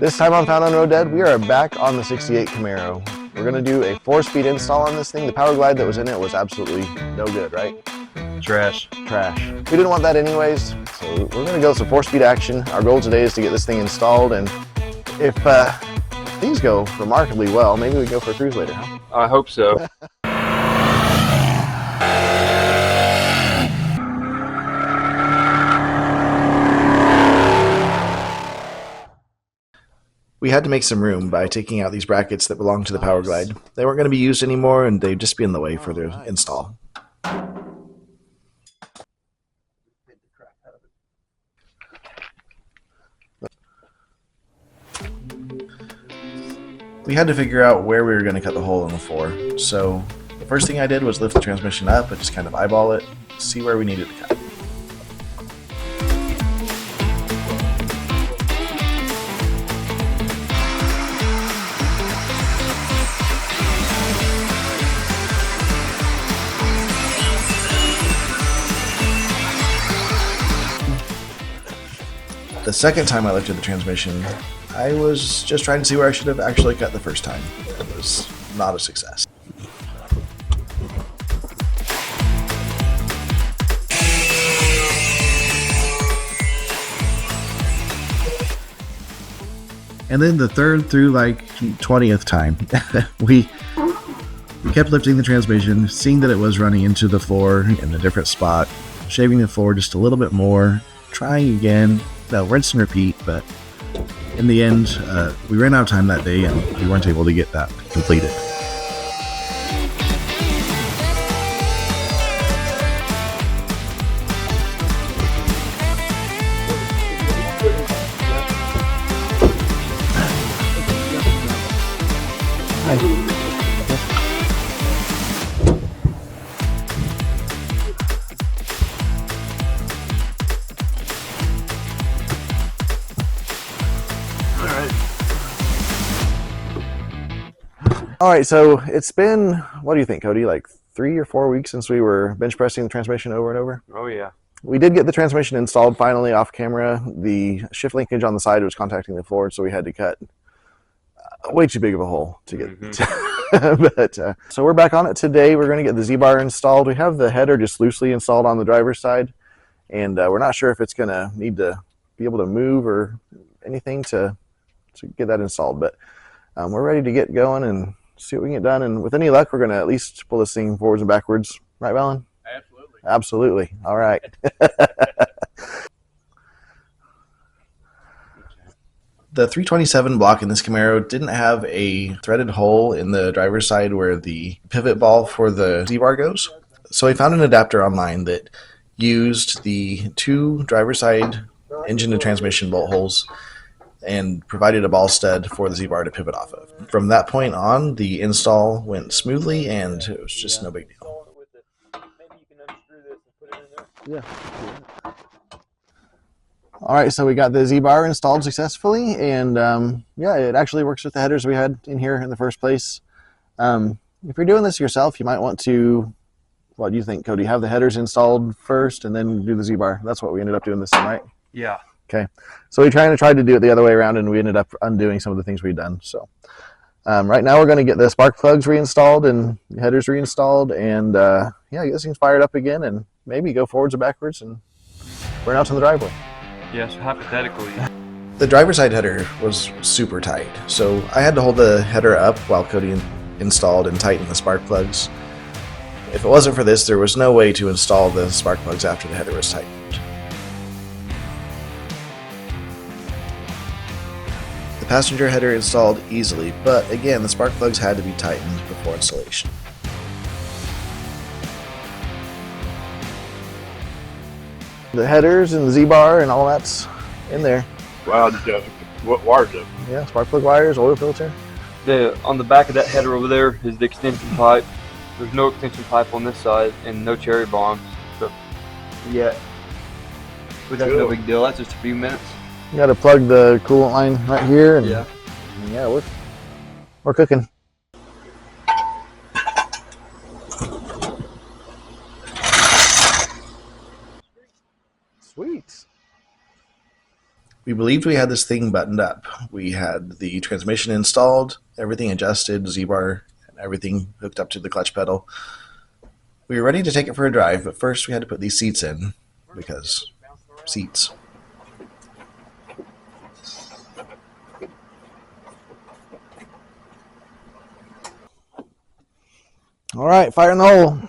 This time on Found on Road Dead, we are back on the 68 Camaro. We're going to do a 4-speed install on this thing. The power glide that was in it was absolutely no good, right? Trash. We didn't want that anyways, so we're going to go with some 4-speed action. Our goal today is to get this thing installed, and if things go remarkably well, maybe we go for a cruise later, huh? I hope so. We had to make some room by taking out these brackets that belong to the power glide. They weren't going to be used anymore, and they'd just be in the way for the install. We had to figure out where we were going to cut the hole in the floor, so the first thing I did was lift the transmission up and just kind of eyeball it, see where we needed to cut. The second time I lifted the transmission, I was just trying to see where I should have actually cut the first time. It was not a success. And then the third through like 20th time, we kept lifting the transmission, seeing that it was running into the floor in a different spot, shaving the floor just a little bit more, trying again. No, rinse and repeat, but in the end, we ran out of time that day and we weren't able to get that completed. All right, so it's been, what do you think, Cody, like 3 or 4 weeks since we were bench pressing the transmission over and over? Oh, yeah. We did get the transmission installed finally off camera. The shift linkage on the side was contacting the floor, so we had to cut way too big of a hole to get so we're back on it today. We're going to get the Z-bar installed. We have the header just loosely installed on the driver's side, and we're not sure if it's going to need to be able to move or anything to get that installed, but we're ready to get going and see what we can get done, and with any luck, we're going to at least pull this thing forwards and backwards. Right, Valen? Absolutely. Absolutely. All right. The 327 block in this Camaro didn't have a threaded hole in the driver's side where the pivot ball for the Z-bar goes. So I found an adapter online that used the 2 driver's side engine and transmission bolt holes and provided a ball stud for the Z-bar to pivot off of. From that point on, the install went smoothly and it was just no big deal. Yeah. All right, so we got the Z-bar installed successfully, and yeah, it actually works with the headers we had in here in the first place. If you're doing this yourself, you might want to, what do you think, Cody? Have the headers installed first and then do the Z-bar. That's what we ended up doing this time, right? Yeah. Okay, so we tried to do it the other way around, and we ended up undoing some of the things we'd done. So right now we're going to get the spark plugs reinstalled and the headers reinstalled, and yeah, get this thing fired up again, and maybe go forwards and backwards and burn out to the driveway. Yes, hypothetically. The driver's side header was super tight, so I had to hold the header up while Cody installed and tightened the spark plugs. If it wasn't for this, there was no way to install the spark plugs after the header was tightened. The passenger header installed easily, but again, the spark plugs had to be tightened before installation. The headers and the Z-bar and all that's in there. Wow, what wires though? Yeah, spark plug wires, oil filter. On the back of that header over there is the extension pipe. There's no extension pipe on this side and no cherry bombs. So yeah, but that's no big deal. That's just a few minutes. You got to plug the coolant line right here, and yeah, we're cooking. Sweet. We believed we had this thing buttoned up. We had the transmission installed, everything adjusted, Z-bar, and everything hooked up to the clutch pedal. We were ready to take it for a drive, but first we had to put these seats in, because seats. All right, fire in the hole.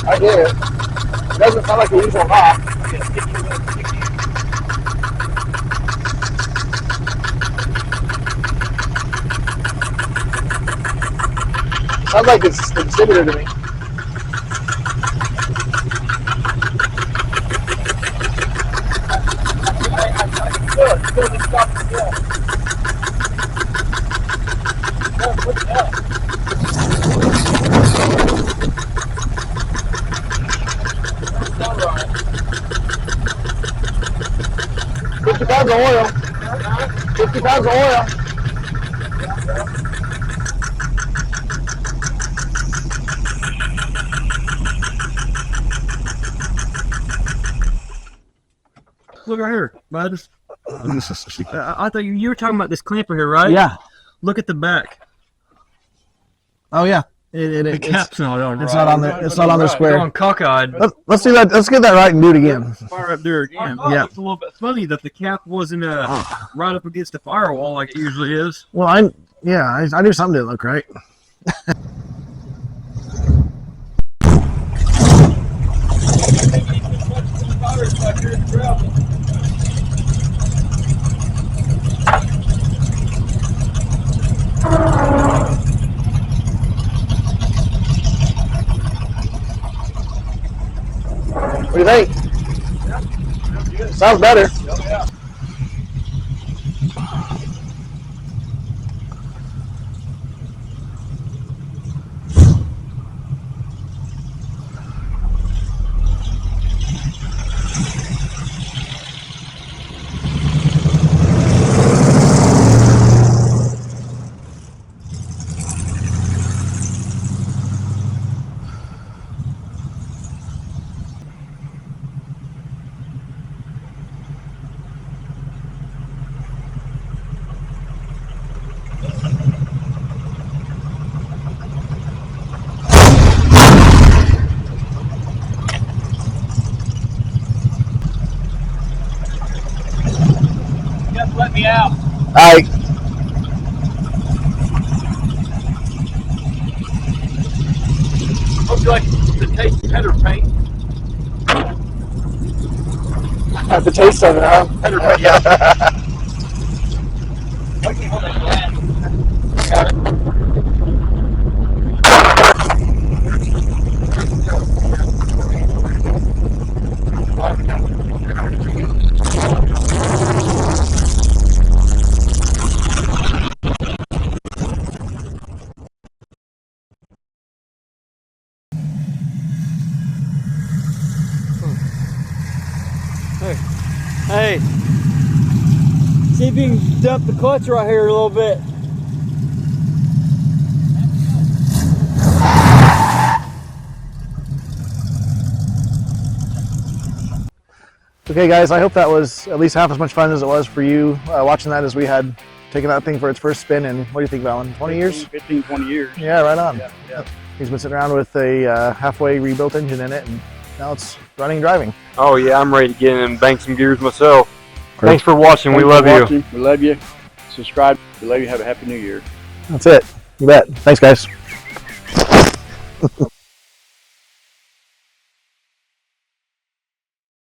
I did. It doesn't sound like the usual knock. Sounds like it's the distributor to me. $50 of oil. $50 of oil. Look right here, bud. I thought you were talking about this clamper here, right? Yeah. Look at the back. Oh yeah. The cap's not on. It's not on there. It's not on the square. On cockeyed. Let's do that. Let's get that right and do it again. Fire up there again. Yeah. It's a little bit funny that the cap wasn't right up against the firewall like it usually is. Well, I knew something didn't look right. What do you think? Sounds better. Let me out. All right. Hope you like the taste of header paint. Have the taste of it, huh? Header paint, yeah. Wait, hold that glass. Got it. Hey, see if you can dump the clutch right here a little bit. Okay, guys, I hope that was at least half as much fun as it was for you watching that as we had taken that thing for its first spin in, what do you think, Valen? 20 years? 15, 20 years. Yeah, right on. Yeah. He's been sitting around with a halfway rebuilt engine in it, and now it's running and driving. Oh yeah, I'm ready to get in and bang some gears myself. Thanks for watching. We love you. We love you. Subscribe. We love you. Have a happy new year. That's it. You bet. Thanks, guys.